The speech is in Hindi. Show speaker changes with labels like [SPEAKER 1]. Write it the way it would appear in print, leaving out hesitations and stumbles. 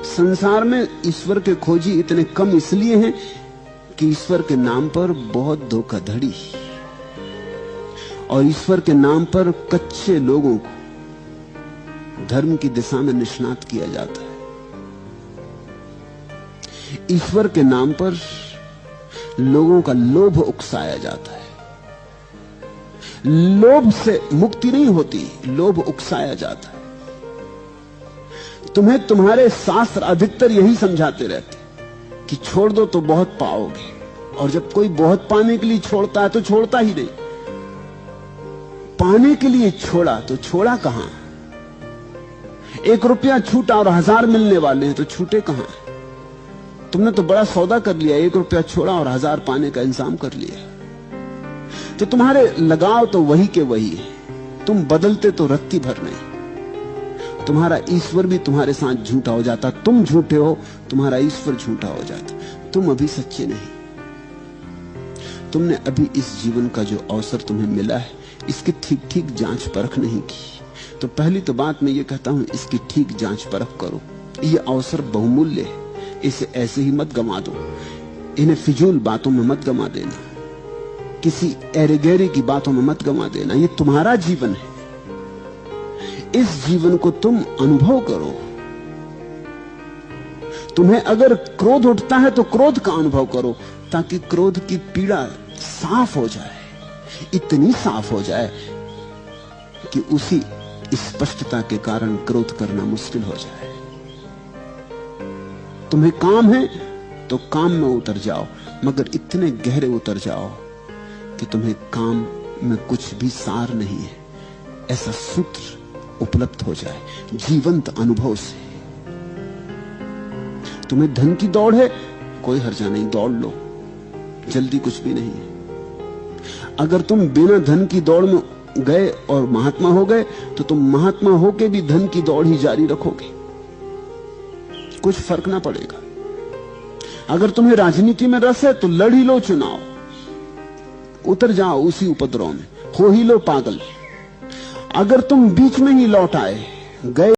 [SPEAKER 1] संसार में ईश्वर के खोजी इतने कम इसलिए हैं कि ईश्वर के नाम पर बहुत धोखाधड़ी, और ईश्वर के नाम पर कच्चे लोगों को धर्म की दिशा में निष्णात किया जाता है। ईश्वर के नाम पर लोगों का लोभ उकसाया जाता है। लोभ से मुक्ति नहीं होती, लोभ उकसाया जाता है। तुम्हें तुम्हारे शास्त्र अधिकतर यही समझाते रहते कि छोड़ दो तो बहुत पाओगे, और जब कोई बहुत पाने के लिए छोड़ता है तो छोड़ता ही नहीं। पाने के लिए छोड़ा तो छोड़ा कहां? 1 रुपया छूटा और 1000 मिलने वाले हैं तो छूटे कहां? तुमने तो बड़ा सौदा कर लिया, 1 रुपया छोड़ा और 1000 पाने का इंतजाम कर लिया। तो तुम्हारे लगाव तो वही के वही है, तुम बदलते तो रत्ती भर नहीं। तुम्हारा ईश्वर भी तुम्हारे साथ झूठा हो जाता, तुम झूठे हो, तुम्हारा ईश्वर झूठा हो जाता। तुम अभी सच्चे नहीं। तुमने अभी इस जीवन का जो अवसर तुम्हें मिला है, इसकी ठीक ठीक जांच परख नहीं की। तो पहली तो बात मैं ये कहता हूं, इसकी ठीक जांच परख करो। ये अवसर बहुमूल्य है, इसे ऐसे ही मत गंवा दो। इन्हें फिजूल बातों में मत गंवा देना, किसी एरेगेरी की बातों में मत गंवा देना। ये तुम्हारा जीवन है, इस जीवन को तुम अनुभव करो। तुम्हें अगर क्रोध उठता है तो क्रोध का अनुभव करो, ताकि क्रोध की पीड़ा साफ हो जाए, इतनी साफ हो जाए कि उसी स्पष्टता के कारण क्रोध करना मुश्किल हो जाए। तुम्हें काम है तो काम में उतर जाओ, मगर इतने गहरे उतर जाओ कि तुम्हें काम में कुछ भी सार नहीं है, ऐसा सूत्र उपलब्ध हो जाए जीवंत अनुभव से। तुम्हें धन की दौड़ है, कोई हर्जा नहीं, दौड़ लो, जल्दी कुछ भी नहीं है। अगर तुम बिना धन की दौड़ में गए और महात्मा हो गए, तो तुम महात्मा होके भी धन की दौड़ ही जारी रखोगे, कुछ फर्क ना पड़ेगा। अगर तुम्हें राजनीति में रस है तो लड़ ही लो चुनाव, उतर जाओ उसी उपद्रव में, हो ही लो पागल। अगर तुम बीच में ही लौट आए, गए